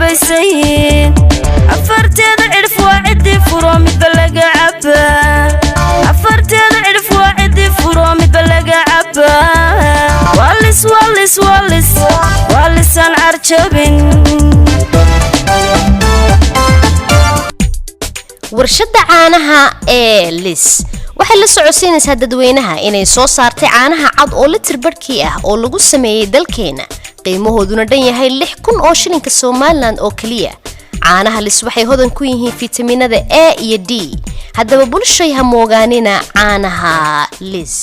عبسين أفرتين عرف واحد فرومي بلقى عبا أفرتين عرف واحد فرومي بلقى عبا والس والس والس والس عن عرشبين warshada caanaha ee Lis waxay la socodsiinaysaa dadweynaha inay soo saartay caanaha cad oo litir barkii ah oo lagu sameeyay dalkeena qiimahooduna dhan yahay 6,000 oo shilinka Soomaaliland oo kaliya caanaha Lis waxay hodan ku yihiin fitamiinada A iyo D haddaba bulshay ha moogaanina caanaha Lis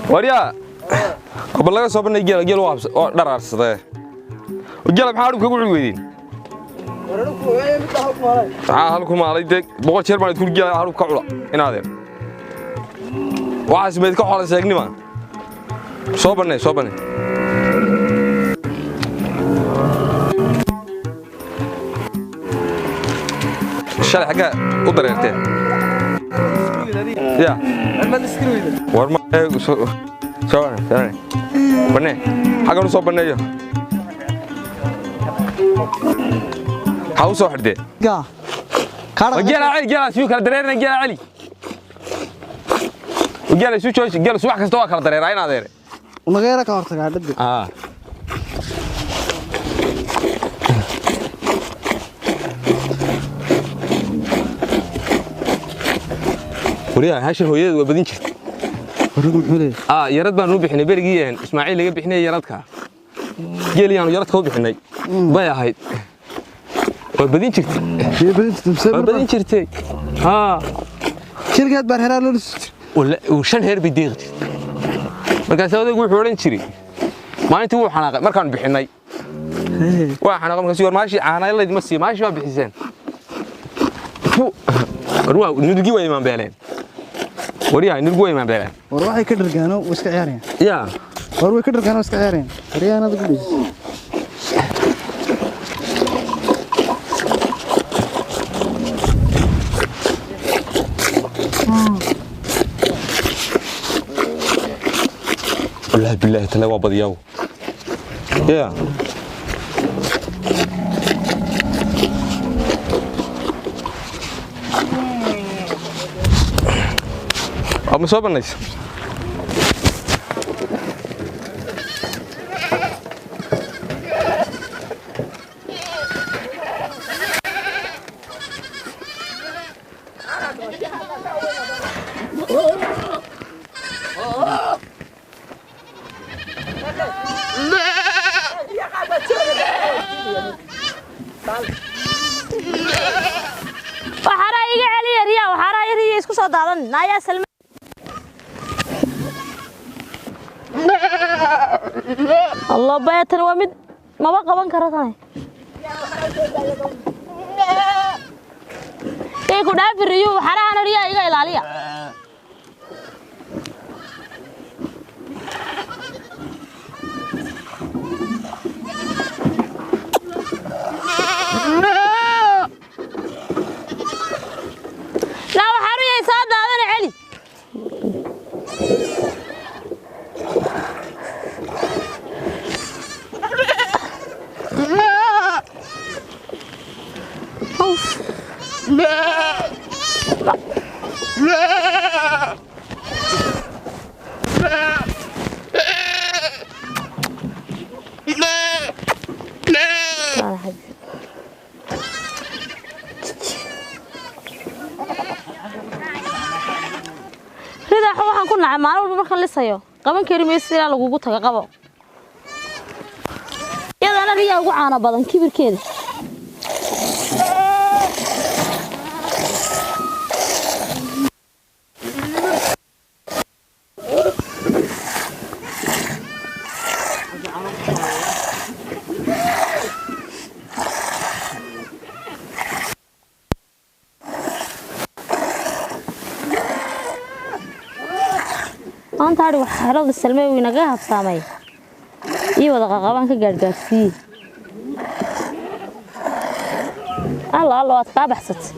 وريا قبل لا soo banay geel waabs oo dharaarsaday geel maxaa u kugu weydin halku maalay deeg boqol jeer baan ku geel halku ka cula inaadeen waxa sameeyay ka xoolo seegnima soo banay shalay xaga u dareerteen يا ورما سوى بني حاجة نصوب بنيه حاوسه حدي جا جيل علي جيل شو كلا دريرنا جيل علي وجيل شو جيل سواح كستوى كلا درير عين هذا ونغيرك أورتك عدد وريا هاشم هويد وبدين جرت ورقم حلي يرد بان روبي حنا برغيين اسماعيل laga bixinay yaradka geeliyaan yaradka u bixinay bay ahayd وبدين جرت وبدين جرتay شركات بار هرا لو ولا وشن heer bideeq markaas adeeg wuxuu oran jiray maalintii uu xanaaqay markaan bixinay waa xanaaqay markaas war maashi caanaylad ma sii maashi waa bixiseen ruwa nidigi way iman beeleen وريا نرجو ما بينه وروحي كدر كانوا واسك عيارين يا وروحي كدر كانوا واسك عيارين وريا أنا تقول والله بالله تلاوى بدياو يا أما صوب الناس وحرا يجي علي ريا وحرا يري يسكو صدالن نايا سلمى الله بيتنا ومد ما بقى بان كرتاني ايه كدا فريو حرا انا ريا ايغا الاليا لا وحرا يا صادادن علي waxaan ku nacay maalin walba marka la sayo qaban kari meesha lagu taga qabo yadana riyaa ugu caana badan kibirkeeda أنت عارف حرام السلمي وينجاها بسامي ii wada qaqabaan ka gaargaarsii الله الله أتقى بحثت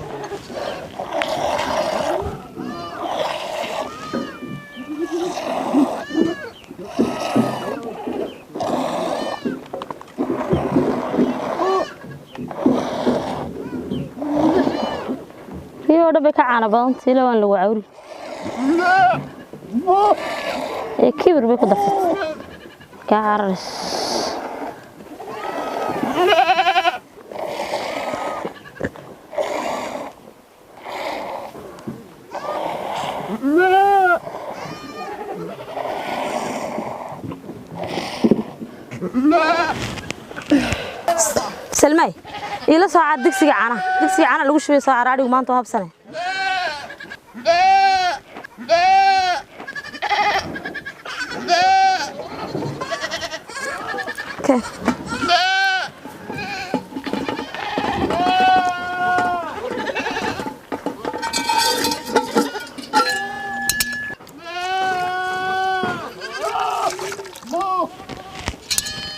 في ورد بك عنا بنتي لو أن لو عوري كبر بك ضفت كعرس سلمي إلا ساعة دكسي عنا لو شوي ساعة رادي وما أنتوا هبسنة كيف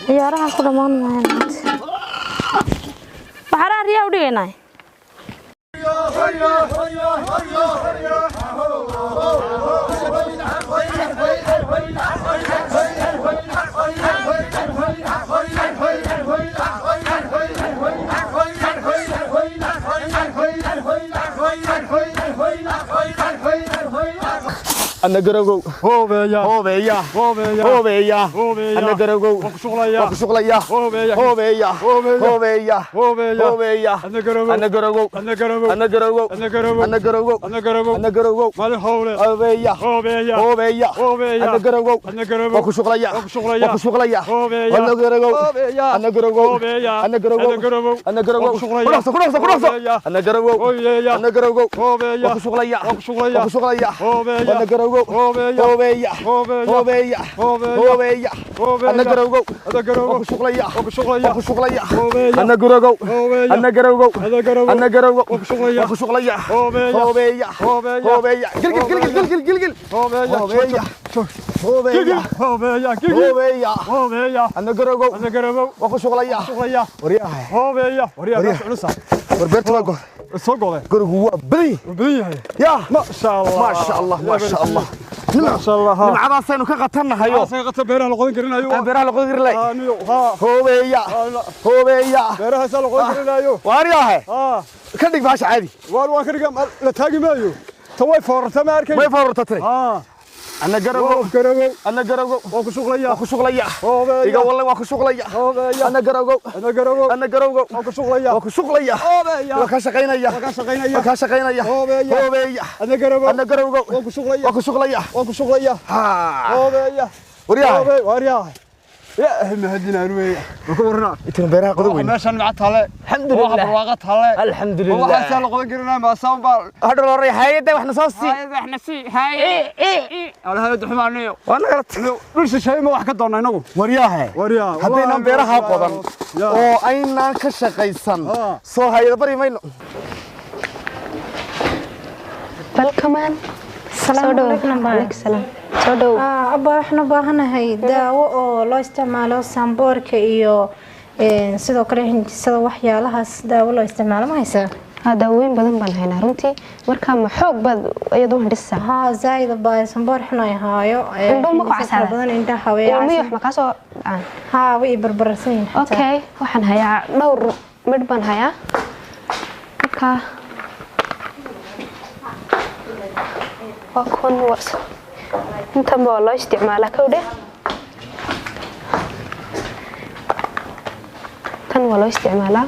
يا راح كل ما أنا بحرار يا ودينا أنا جرجو هو بيا أنا جرجو وكشغليا أنا جرجو وكشغليا أنا جرجو وكشغليا أنا جرجو وكشغليا ورياه وربيت لاجو الصقله جرجو بدي يا ما شاء الله ما شاء الله ما شاء الله nimcada saynu ka qatannahayo sayqata beeraha la qodan karinayo beeraha la qodan karinay aaniyo ha hoobeeya beeraha sa la qodan karinayo waariyahay ka dhig baash caadi waan ka dhigam la taagi maayo taway foorta ma arkay way foortatay أنا جرجو وكشغليا إيجا والله وكشغليا أنا جرجو وكشغليا وكشقينيا أنا جرجو وكشغليا ورياه يا هم هدينا روي وكورنا إنتنا بيرها قدوين ماشان معتها الحمد لله برواقتها الحمد لله والله حتى لو قدر قرنا ما صام بار هذا الوري هاي واحنا صاصي احنا سي هاي ايه على هذا دحمانيو وانا قلت ليش شيء ما wax ka doonay inagu wariyah hadayna beeraha qodan oo ayna ka shaqaysan soo hay'ad bari mayno balkamaan salaam alaykum abba waxaan u baahanahay daawo oo loo isticmaalo samboorka iyo sidoo kale hinjisada waxyaalahaas daawo loo isticmaalo ma haysaa daawooyin badan baan haynaa runtii marka ma xoog bad iyadu hindhisaa zaid baa samboor xun ay haayo indho ma ku casada badan indhaha way wax ma ka soo way barbarsan okay waxaan hayaa dhowr mid baan hayaa marka وكون وصل انت ما والله استعمالها كوده كان والله استعمالها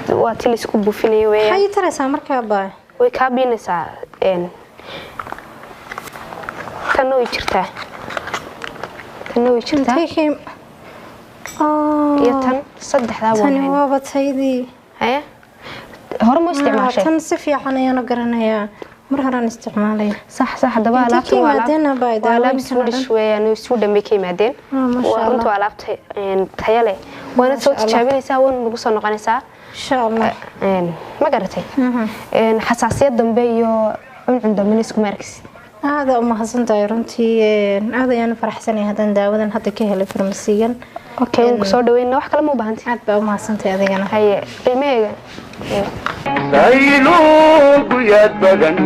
واتي لسكو بوفيني وي حي ترى marka baa way ka biinaysaa tan way jirtaa iyo tan saddexda tan waa bataydi haya hore ma isticmaashay tan si fiican ayaan garanayaa mar horaan isticmaalay صح دابا alaabta waa Swedish weeyaan Sweden bay ka yimaadeen waa runtii alaabta tayo leh waana soo tijaabinaysaa waan ugu soo noqonaysaa insha Allah ma garatay xasaasiyad dambe iyo cuncun dambe isku markis هذا ما حسنت runtii هذا يعني فرحسني هذا دaawadan hadda ka helay farmasigan okay ku soo dhaweeyna wax kale ma u baahantii aad baa ma xasantay adigana haye qiimeeyga saylo guyad badan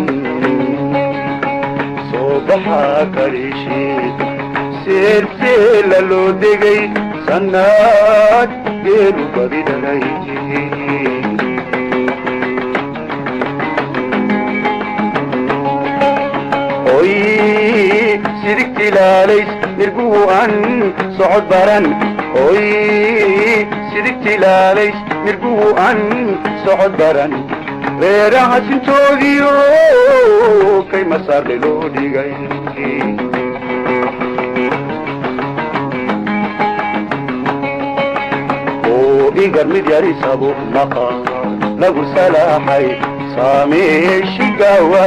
soo baxa karishi silsila loo degay sanad geelu badinay sidik ilaalays nirguhu an socod baran oy sidik ilaalays nirguhu an socod baran reeraha sintoodiyo kay masaarle loo dhigay oo igar mid yarisabo maqa lagu salaaxay saameeshigawa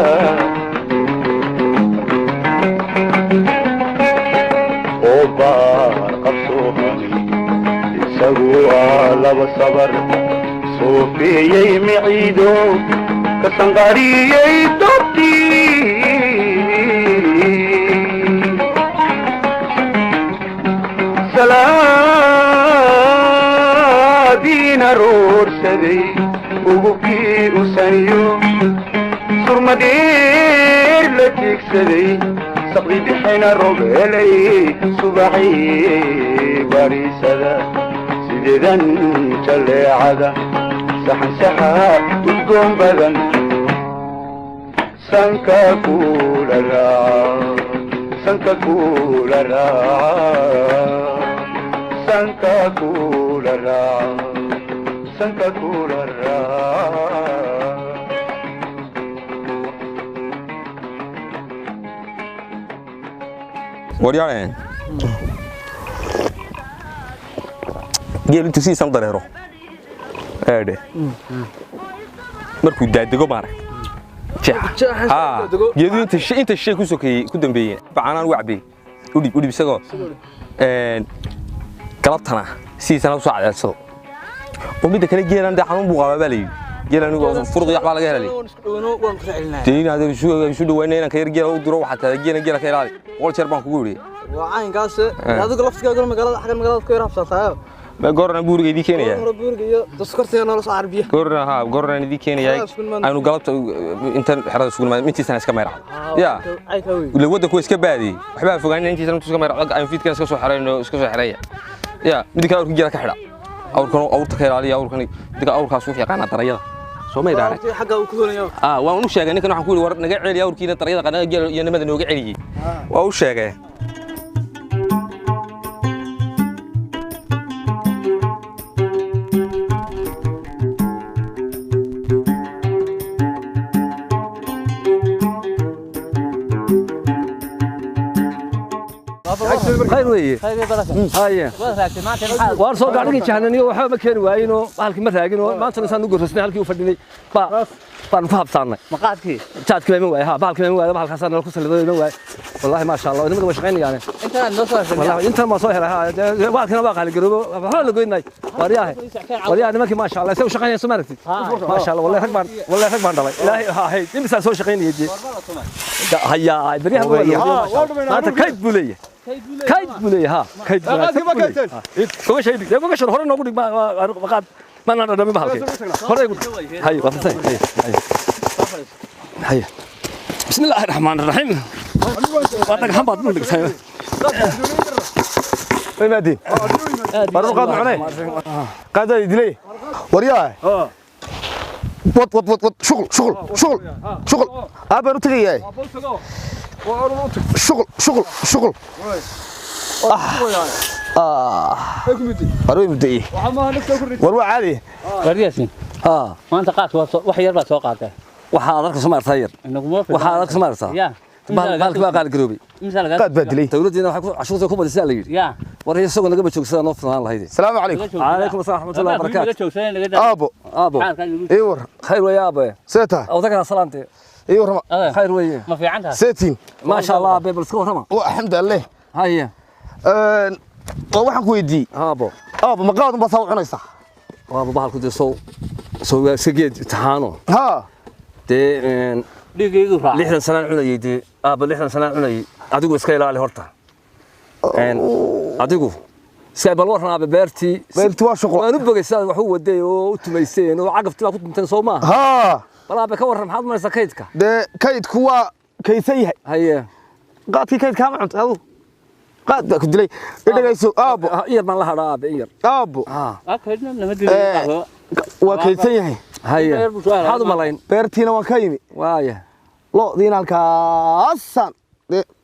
laba sabar soofiyey miciido ka sanqariyey dobtii salaadiina roorsaday ugubkii u sanyo surmadeer la tiigsaday saqdi bixina robeelay subaxii bariisada sideedan jaleecada saxan saxa udgoon badan sanka kula raaca sanka kula raaca sanka kula raaca sanka kula raaca wariyaan geel intuu siisan dareero eede markuu daadego maarag geedu inta shay ku sokeeyay ku dambeeyay bacanaan wacbay udhib isagoo galabtana siisan u soo cadeedsado oo midda kale geelan xanuun buu qabaa baa la yidhi geelan furud yaxbaa laga helay deyn adeeg isu dhawaynay inaan ka yar geela u diro waxaa tahay geela ka ilaali qol jeer baan kugu yidhi وعاينكاس هذا لفتك أقول مقالة حق المقالة كير حبسها ما قرنا بورج دي كينيا بورج تذكرتي أنا رأس عربية قرنا دي كينيا أنا قلبت أنت حرد سكول ما أنت سنة كاميرا يا ولو ودك كويس كبادي وحبها فوقاني أنت سنة كاميرا أنا فيت كان سكسو حرينه سكسو حرية يا بدي كأور كجيرة كحرة أور تخير علي أور كني بدي كأور كاسوف يقانا تريا سو ما يدارك حاجة وكذا يوم وأنا شايف إنك أنا حقول ورد نجع علي أور كينا تريا قناة جل ينمد نوجع علي وأنا شايف خير ويه هاي وارسو قاعدين جهنني وحا ما كان واينو halkii ma raagino maanta insan ugu rasnay halkii u fadhinay baan fahabsanay maqaadkii jaadkii ma waay ha baalkii ma waay halkaas aan ku salido waay wallahi ma sha Allah nimada shaqeynayaan inta noo soo helay wallahi inta ma soo helay ha baalkina waa qaali garoobo waxa la goynay wariyaha nimankii ma sha Allah soo shaqeynayaan Soomaaliya ma sha Allah wallahi rag baan dhalay ilaahay ha hay nimisa soo shaqeynayay haya bariha maanta kayd buleeyay كيد بولي ها كيد كم شيء دي كم شيء هرنا نقول ما قاد ما نقدر نعمل بحالك هرنا يقول هاي وصلت هاي بسم الله الرحمن الرحيم وأنا هم بعد نقول لك وين مادين بروح قاد معنا قاد يدلي ورياه وط شغل أبى نتغير شغل أروي مدعي وروح عادي ورياسين ما أنت قاعد وحير بس وقعته وحاضرك سمار ثير وحاضرك سمار ثير بالك بقى قال قروبي قد بدلي تولدنا عشوطة كوبا لسه ليجي يا وريه سوق نقبل شوك سنة نص الله هيدي السلام عليكم وعليكم السلام ورحمة الله وبركاته أبو إيور خير ويا أبو سيتا أو ذكر سلامتي إيور خير ويا ما في عندها سيتين ما شاء الله أبي بالسكور رما والحمد لله هيا waxaan ku weydiiyey aabo ma qaad ma soo cunaysaa waaba bahalku de soo sageed taano ha de dhigaygu raac 60 sano cunayay dee aaba 60 sano cunayay adigu iska ilaali horta adigu iska bal warnaa beertii waa shaqo aan u bogaysaa wax u waday oo u tumayseen oo cagafti baa ku tunteen Soomaa ha balaaba ka waran maxaad maraysaa kaydka de kaydku waa kaysan yahay haye qaadkii kaydka ma cunto adu qaad baa ku dilay dhagayso aabo yar baan la hadaa aabo kaydna nama dilay waa kaysan yahay haye hadu malayn beertiina waan ka yimi waaya loodin halkaasan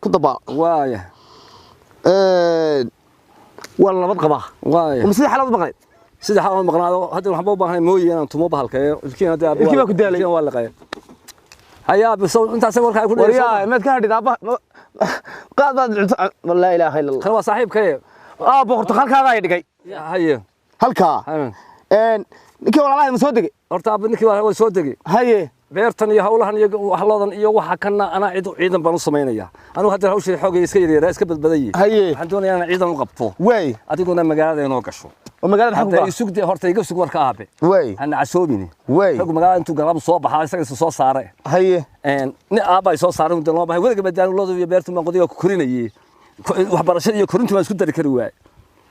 ku dabaa waaya wala nabad qabaa waaya sida xalad maqnay sida xalad maqnaado hadda waxaan u baahnay mooyee inaan tumo bahalkayo ilkiina hadda ilkiina ku daalay waa la qay hayaa biso inta sawir warka ku dhigay wariyaa maad ka hadhid aaba qaad baad la ilaaha illa allah kan waa saaxiibkay aabo horta halkaaga ay dhigay haye halka ninkii walaalahay ma soo degay horta aaba ninkii waa soo degay haye beertan iyo hawlahan iyo waxloodan iyo waxa kana ana ciidan baan u sameeynaya anu hadda hawshii xoogay iska yareeyaa iska badbadayay haye waxaan doonayaa in ciidan u qabto way adiguna magaalada inoo gasho oo magaalada xaq hadda isug horta iga sug warka aabe way ana casoobini way xog magaalada intuu galab soo baxaa isaga soo saaray haye ni aaba soo saaray inta loo baxay wadaga badaan loodu iyo beertu ma qodiga ku korinayay waxbarashada iyo korintu waan isku dari kari waay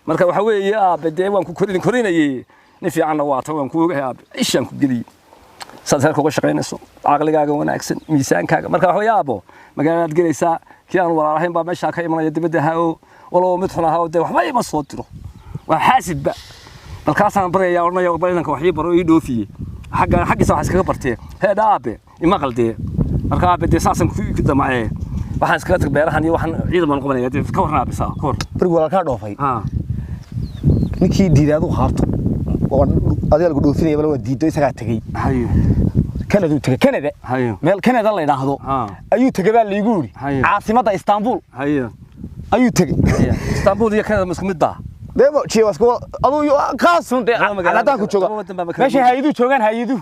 marka waxa weeye aabe dee waan ku korinayay ni fiicanna waa tan waan ku ogahay aabe ishaan ku geliyo saddex uga shaqeynayso aqligaaga wanaagsan miisaankaaga marka wax yaabo magaalada gelaysa kii aan walaalahayn baa meesha ka imanaya dibadda haawo walaal mid xun ahaa oo waxba ima soo diro waa xaasidba balkaasaan baraya ornaya badanka wax baro ii dhoofiyay xaqiisa wax iskaga bartay heeda aabe ima qaldee marka aabe de saasan ku damacay waxaan iskaga tag beerahan iyo waxaan ciidan qabanaya ka warnaa bisa kor bariga walaal ka dhoofay ninkii diidaadu haarto adiga lagu dhoofinaya bal waa diido isaga tagay hayo Canada tagay Canada hayo meel Canada la yiraahdo ayuu tagay baa liigu yiri caasimada Istanbul hayo ayuu tagay Istanbul iyo Canada isku mid baa deebo jiwasko aduu qaasun de caladan ku jooga meesha hay'adu joogan hay'adu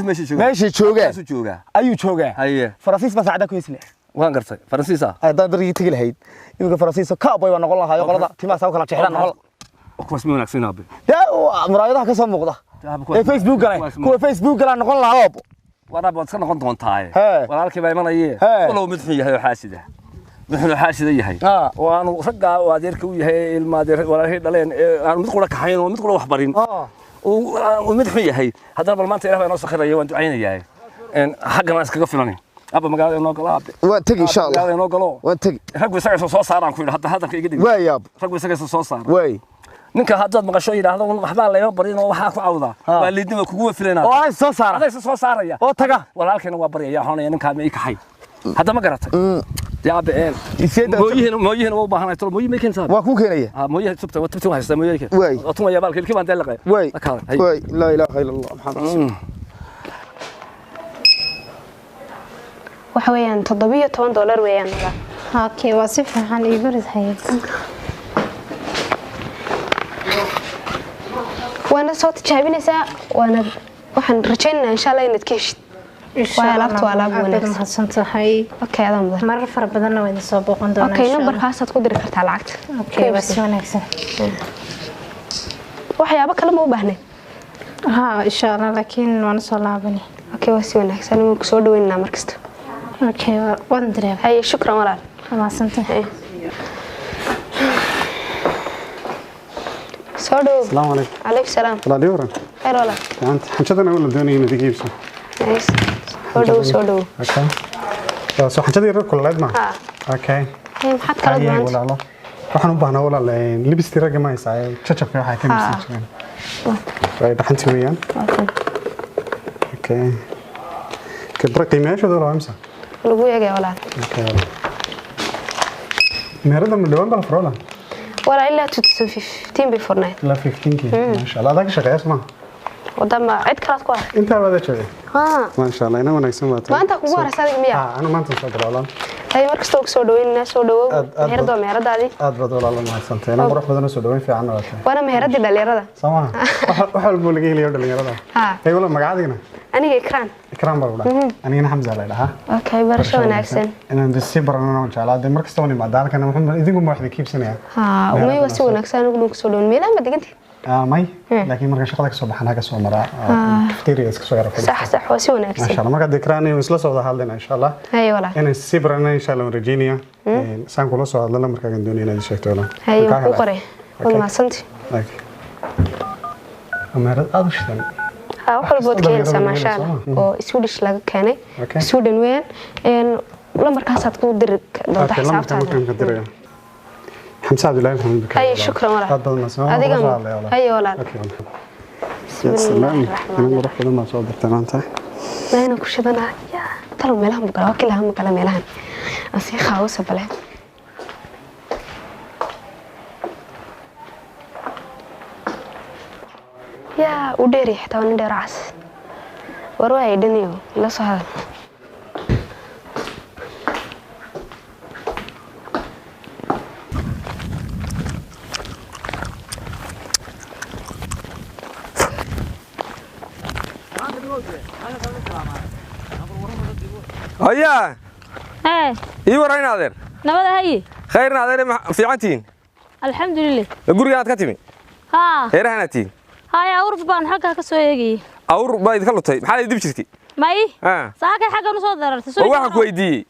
meesha joogan ayuu joogaa hayo Faransiis baa saacada ku isle waan gartay Faransiisa aydan darigi tagi lahayd inuu Faransiisa ka boy waa noqon lahaa qolada timaasa kala jeexdan noqon kuwaas ma wanaagsan aabe muraayadaha ka soo muuqda Facebook galay kuwa Facebook galay noqon lahaa waraab wad ka noqon doontaa walaalkii baa imanayee walow mid xun yahay xaasida wuxuu xaasida yahay oo aanu ragga oo adeerka u yahay ilmaadeer walaalkii dhaleen aan mid qura ka hayn oo mid qura wax barin oo mid xun yahay haddana bal maanta ilaahay noo sakhiraya waan ducaynayaa xaqana iskaga filanay aba magaalada noo galo aabe waa tagi insha Allah magaalada noo galo waa tagi raggu isaga soo saaraan ku yiraahdo hadalka iga dhig waa yaab raggu isaga soo saar way ninka haddaad maqasho yiraahdo waxba la barin oo waxa ku cawda waa liidnimo kugu filanaa oo ay soo saaraya oo taga walaalkeena waa bariyaya xoonaya ninka ma kaxay hadda ma garatay yaa been mooyihiin oo baahanay tolo mooyihiin keen saar waa ku keenaya mooyihiin subta waa tabti haysta mooyihiin way oo tuma yabaalka ilkii baan dalaqay way la ilaaha illa allah muhammad waxa weeyaan $17 weeyaan okay waa si fiican iigu ridahay وانا صوت تشابينيسا وانا waxaan rajaynayaa insha Allah inaad ka heshid waa laabto alaab wanaagsan mahadsantahay okay adan marar far badan way soo booqan doonaa okay numberkaas aad ku diri kartaa lacagta okay waa si wanaagsan waxyaabo kale ma u baahnay insha Allah laakiin waan soo laabani okay waa si wanaagsan oo ku soo dhaweynaa markasta okay waan diraa hay shukran walaal mahadsantahay سودو السلام عليكم عليك السلام لا ديورن خير ولا انت حنجدنا ولا دوني اني دقيبسو نايس سودو اوكي سو حنجدي رك كل لاد ما اوكي هي maxad kala duwan walaalo waxaan u baahnaa walaal libistii rag ma haysaa chachafka waxa ka miisan jireen way dhaxanti weeyaan okay kadra qiimeeyay walaal amsa lagu yeegay walaal okay meerada ma dhawaan bal frola ولا إلا 15 before night لا 15 ما شاء الله هذاك شغال اسمع ودام عد كلاس كوار انت هذا شغال ما شاء الله انا وناكسن ما انت كوغو رسالك ميا انا ما انت سو دلالان هاي markasta oo soo dhaweynaa soo dhawo meherada meheradaadi aad baad walaal ma haysantay ana qurux badan soo dhaweyn fiican oo tahay wana meheradi dhalinyarada sama wax walba laga heliyo dhalinyarada ay wala magacaadina aniga ikran baa wada aniga Hamza la dhaha okay barasho wanaagsan inaan disi barano jaalada markasta oo nimaad dalkana waxaan idinku ma waxda kiibsanaya umay wasi wanaagsan ugu soo dhaweyn meelaha ma diganti ماي لكن مرة شغلك صباح أنا كسر مرة كثير يسكسر يعرف صح وسوي نفسي إن شاء الله ما قد ذكراني وصل صوت هذا إن شاء الله هاي والله أنا سيبرنا إن شاء الله ورجينيا سان كله صوت الله مرة كان دنيا نادي شيء تولا هاي وقري والله سنتي أمير أدوشتن وحول بودكينسا ما شاء الله وسودش laga keenay Sweden weyn lambarkaas ku dir doonta xisaabtaada حمزة عبد الله محمد بكر أي شكرا ولا أديكم أي ولا بسم الله الرحمن الرحيم نروح كده ما صوت تمام لا أنا كل أنا يا ترى ملهم بكرة كلهم كلام ملهم أصير خاوس بلاد يا وديري حتى وندير عس وروي دنيو لا صار هيا اي ورا نادر نبدا هي خير نادر في عنتين الحمد لله غورياد كتمي ها خير هانتين هاي اور بان حقا كسoo eegay اور باyd ka lutay maxaa dib jirtay may saakay xaqan soo darartay soo waxaan ku weydiiyay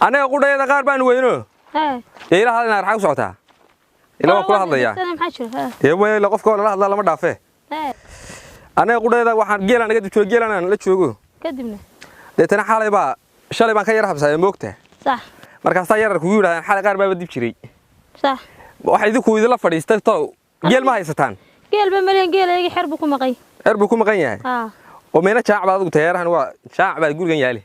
anaga qudayada qaar baan weyno ila hadalna arxaq socotaa ila kula hadlaya way la qofka la hadla lama dhaafee anaga qudayada waxaan geelan naga dib joogo geelan la joogo kadibna deetana xalay baa shalay baan ka yar habsaday moogta sax markaas taa yar ku yiraahdaan xalay qaar baa dib jiray sax waxa idinku idila fadhiistay too geel ma haysataan geel ba malyan geel ay xirbu ku maqay xirbu ku maqan yahay oo meena jaac baad ugu tayarahan waa jaac baad gurigan yaali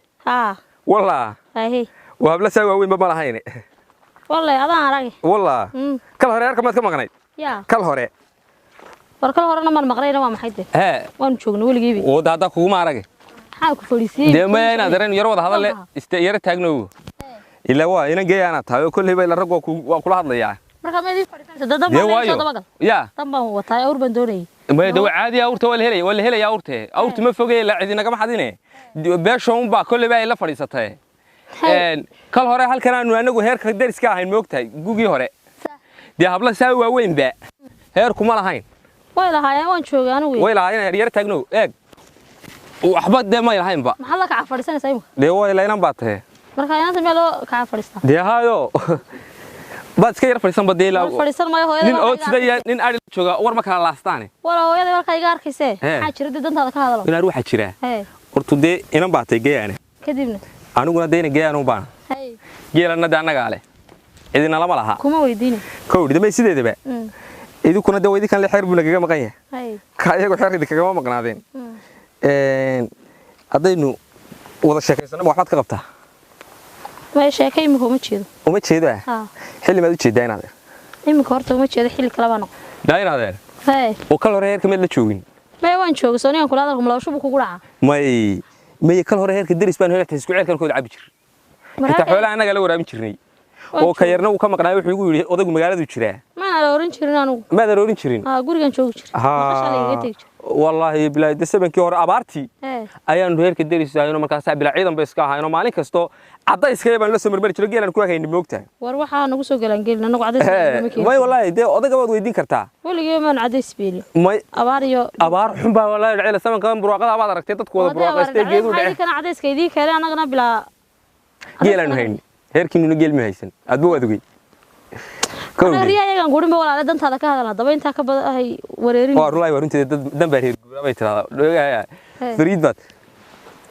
والله هاي وهبلا سوى وين بما لهين والله أنا أراجع والله كل هوري أركب ما تكمل غنيت كل هوري وركل هوري أنا ما مقرينا ما محيته وين شو نقول جيبي وده هذا كوما أراجع حاك فلسطين ده ما أنا درين يروض هذا اللي استيار تاجنو إلا هو أنا جاي أنا تايو كل هبة الرجوا وكل هذا يعني مركب ما دي ده ما يا طبعا هو تاي أور بندوري ما يدو عادي أورته ولا هلا يا أورته أورته ما فوقي لا عندنا كم حدينه بيشون با كل بقى إلا فريسته كل هراء هالكلام أنا جو هير كدر إسكاه هين موقتها جوجي هراء دي هبلا سوى وين بقى هير كمال هين ولا هاي وين شو أنا ولا هين ريار تجنو وأحبط ده ما يلهين بقى محلك عفرسان سايمه ده هو اللي ينام باته مركب أنا سمعله كعفرسان ده هايو بس كير فريسان بدي لا فريسان ما هو نين أوت ده نين أريد شو ور مكان لاستاني ولا هو يده ورك يجار كيسه حاجة رد دنت هذا كهذا أنا أروح أشيره ورتودي إنا باته جاي أنا كديمنا أنا قلنا ديني جاي أنا بان جاي لنا دانا قاله إذا نلا مالها كم ويديني كودي ما يصير ده بقى إذا كنا ده ويدي كان لحرب ولا كم قية كايا كحرب ده كم ما قنادين أدينه وضع شكل سنة محمد كقبته ما شكل مهم تشيد وما تشيد حلي ما تشيد داين هذا إما كارت وما تشيد حلي كلامنا داين هذا وكل هراء كمل تشوين ما يوان شو سوني أنكل هذا هم لو شو بكورة ما كل هراء كدرس بان هلا تسكوع كان كود عبجر أنت حوالي أنا قالوا رامي شرني وكيرنا وكم قناة وحيقول لي أضيق مقالة وشراء ما أنا لورين شرنا ما ضروري شرين قولي كان شو والله بلا دسبن كيور أبارتي أيام هير كدرس أيام ما كان سابلا عيدا بس كه أيام مالك كستو عدا إسكيب أنا لسه مربري شلون جينا نكوه هين بموقته وروحها نقصو جلان جيل نقعد عدا ما والله ده أضيق بعض ويدين كرتا ولا جيم من عدا سبيلي ما أباريو أبار حبا والله العيلة سمن كان بروقة أبار ركتت تقول بروقة استيجي وده كان عدا إسكيدي كلا أنا قنا بلا جيلان هين هير كينو جيل مهيسن أدبو أدوي أنا رياء كان قولي بقول على دنت هذا كهذا طبعا أنت كبر هاي وريرين والله ورنت دم بهير بيترا فريد بات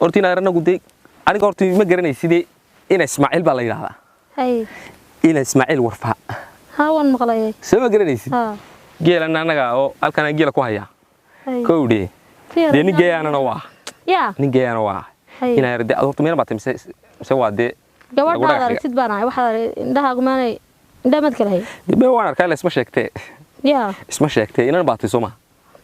أرتينا رنا قدي أنا قلت ما قرني سيدي إن إسماعيل بالله هذا هاي إن إسماعيل ورفع هاون مقلي سما قرني سيد جيل أنا قا أو كان جيل كوهيا كودي ديني جي أنا نواه يا نيجي أنا واه إن هرد أدوت مين باتم سوى ده جواب هذا رتيت بنا واحد عندها قماني ده ما تكلهي ما هو أنا كان اسمه شكتة يا اسمه شكتة إن أنا بعطي سما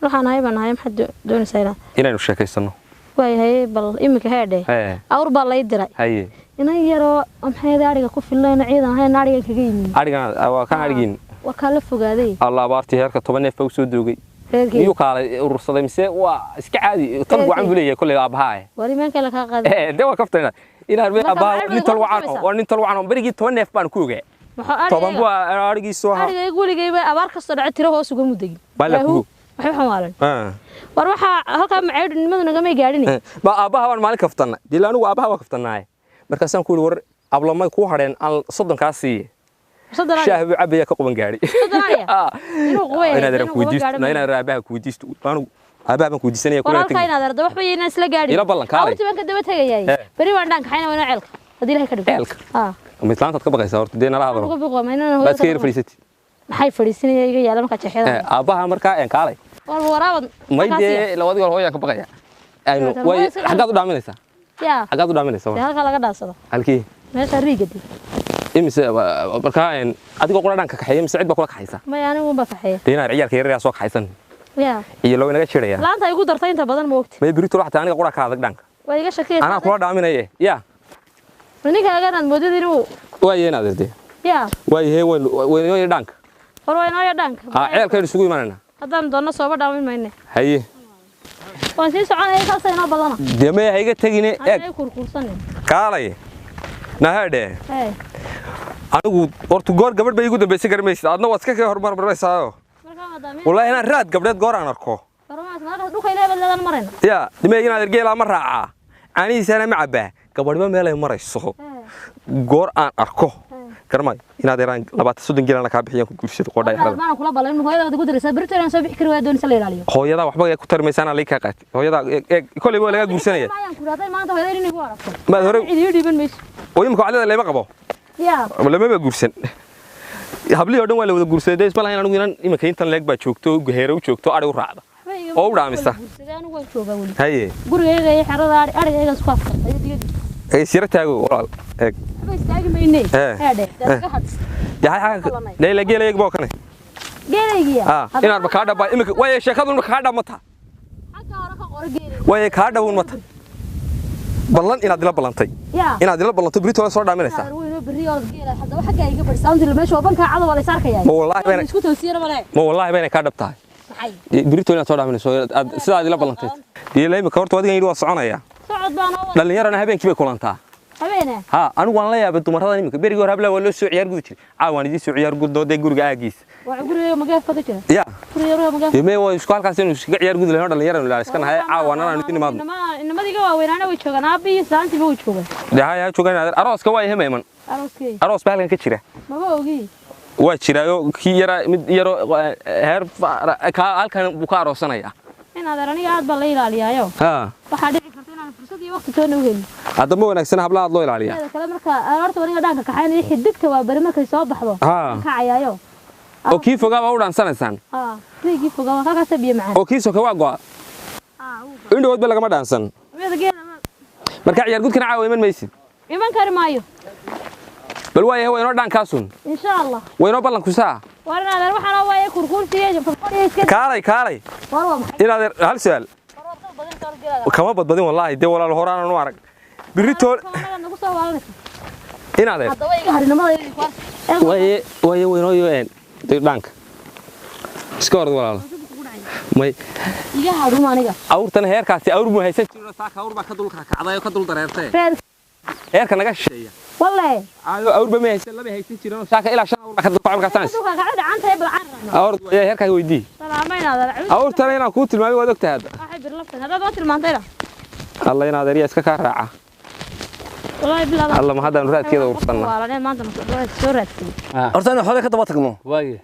روح أنا هاي بنا هاي محد دون سيرة إن أنا شكتة سنو واي هاي بال إمك هذا أور بالله يدري هاي إن يرى أم حيد أرجع كوف الله نعيدا هاي نارجع كجين أرجع أو كان أرجين وكلف فجادي الله بارتي هيك طبعا فوق سودوجي يو قال الرصاصة مساء واسك عادي طلبوا عن بليه كل أبهاي وري ما كان لك قادر ده وقفتنا إن أربعة أبها نطلع عنهم ونطلع عنهم بريجي تونف بان كوجة toban buu arigiisu ahaa ariga guligayba abaar kasto dhacay tiro hoos uga mudagin bala ku waxay xamaalan war waxa halka macaydnimadu naga may gaadhin ba aabaha waan maalin kaftanay dilaanu aabaha waa kaftanay markaasaan ku war ablamay ku hareen aan 30 ka siiye shaahu cabaya ka qaban gaari inuu qoweey inaan ku weydiisto inaan raabaha ku weydiisto anu aabaha ku weydiisanaya ku raatay inaan ardo waxba inaan isla gaadhin ila ballan kaalay awti banka daba tagayay bari waan dhanka xayna wana ceelka hadii ilahay ka dhigo mislaanta ka baqaysaa horta deena la hadlo bas ka yar fariisati maxay fariisinaya iga yaala marka jeexada aabaha marka aan kaalay war waraabad maydee labadii hore hooyaan ka baqaya aynu way xagaad u dhaaminaysaa ya xagaad u dhaaminaysaa halka laga dhaasado halkii meesha riigadi imise marka aan adigoo qura dhanka kaxeeyay mise cid ba kula kaxaysa ma anigu ba kaxeeyay deena ciyaalka yaryar soo kaxaysan ya iyo loo inaga jiraya laanta ay ugu dartay inta badan ma ogti may birito waxta aniga qura ka adag dhanka way iga shakiyay ana kula dhaaminaye ya ninka agaan moodid inuu way yeena adeertay ya way way dhanka war way noo dhanka ceelka isugu imaanayna haddaan doona sooba dhaamin mayne haye waan sii soconayay taasay noo badana deemay hayga tagine eeg kurkursanay kaalay nahade anigu hortu goor gabadh bay igu dambeysay garmaysid adna waad iska ka hormarmaraysaa wallahi inaan raad gabdheed goor aan arko ya dimay inaad ergeela ma raacaa aniisana ma cabaa gabadhba meel ay marayso goor aan arko garmay inaad yaraan 20 geelana ka bixiyaan ku guursado qodhay xirada ma kula balan hooyada ugu diraysa birtaan soo bixi kari waa doonaysa la ilaaliyo hooyada waxba ay ku tarmaysan la ka qaatay hooyada kulay waa laga guursanaya ma ku raatay maanta hooyada inay ku aragto ma hore idii dhiban mayso oo imka calada leema qabo ya lama ba guursan habli oo dhan waa la wada guursaday isma lahayn anigu inaan imka intan leeg baa joogto geheero u joogto ari u raacda oo u dhaamisa haye gurigayga iyo xerada ariga isku afkartay ay sira taago walaal eeg istaagi maynay heede dadka had yahay la geelay boo kane geelaygiya inaad ba ka dhaba imika way sheekadu ka dhamata halka hore ka qor geelay way ka dhawn mata ballan inaad la ballantay inaad la ballanto birito soo dhaaminaysa ma wallahi bayna ka dhabtahay birito inaad soo dhaaminayso sidaad la ballantay diilay ma horta wadigan yiri waa soconaya dhalinyarana habeenkii bay kulantaa habeena ha anigu waan la yaabay dumarada imika berigi hore habla waa loo soo ciyaar gudi jiray caawaan idin soo ciyaar gudooday guriga aagiis waa guriga magaaf ka jira ya guriga magaaf yimee waa isku halkaas inuu iska ciyaar gudi lahayn dhalinyarana la iska nahay caawaan aan idin imaado inamadiga waa weynana way joogan aabi saanti way joogan yaa joogan arooska waa hemayman aroos baalkan ka jira maba ogi waa jiraayo ki yara mid yaro heer ka halkan buu ka aroosanaya inaad aniga aad baa la ilaaliyaayo ha waxa dhici karta inaan fursad iyo waqti toona u helin hadda ma wanaagsan hablaha aad loo ilaaliyaa kale marka horta waniga dhaanka kaxaynay xidigta waa bari markay soo baxdo ka cayaayo oo kii fogaaba u dhaansanaysan kii fogaaba halkaas biyo macaan oo kii soo ka waa go'a indhood ba lagama dhaansan marka ciyaar gudkana caawa iman maysid iman kari maayo bal waayahay waa inoo dhaankaasun insha Allah waa inoo ballan ku saa warna waxana waaye kurkursiye kaalay inaad hal su'aal kama badbadin wallahi de walaal horaan aanu arag birito inaad way inoo yeen dhaanka iska hor walaal may iga haruuma aniga awrtan heerkaasi awr mu haysan jiro saaka awr ba ka dul kacday oo ka dul dareertay heerka naga shisheeya wallahi awr ba ma haysan laba haysan jiro saaka ilaa 5 awr ba ka dul kacay markaas awr way heerka weydii awrtan inaan ku tilmaamay wad ogtahay hada tilmaantayna Allah ina dariya iska ka raaca wallahi bilaad Allah ma hadaan raadkeeda ursanna walaal maanta soo raadkay horta ana xoolo ka daba tagno waaye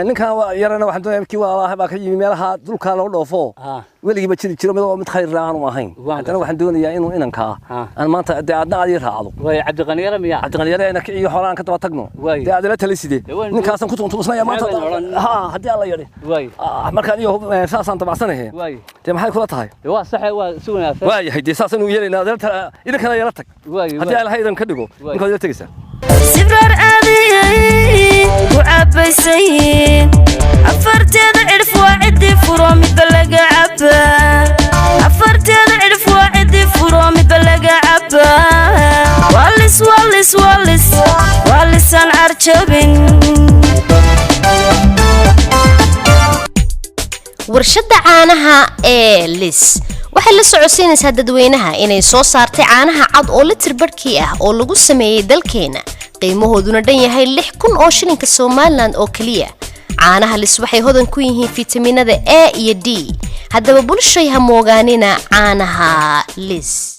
ninkan yarana waxaan doonayaa kii waa baa ka yimi meelaha dhulka loo dhoofo weligiiba jiro mid khayr raacan u ahayn hadana waxaan doonayaa inuu inanka aan maanta aadna aad raacdo way cabdi qaniyara miya cabdi qaniyara inaka iyo xoolaan ka daba tagno aad la taliside ninkaasan ku tuntusnaya maanta hadii alla yiri marka iyo saasan tabacsanahay maxay kula tahay waa sax waa si wanaagsan waa yahay saasan uu yeelina idinkana yala tag hadii alla haydan ka dhigo ninka yala tagaysa sibrar aadiyay ku cabaysayn afarteeda cirf waa cidii furo midba laga cabaa afarteeda cirf waa cidii furo midba laga cabaa waalisaan arjabin warshada caanaha ee lis waxay la socodsiinaysaa dadweynaha inay soo saartay caanaha cad oo litir barkii ah oo lagu sameeyay dalkeena qiimahooduna dhan yahay 6,000 oo shilinka Soomaaliland oo kaliya caanaha lis waxay hodan ku yihiin fitamiinada A iyo D haddaba bulshada ha moogaanina caanaha lis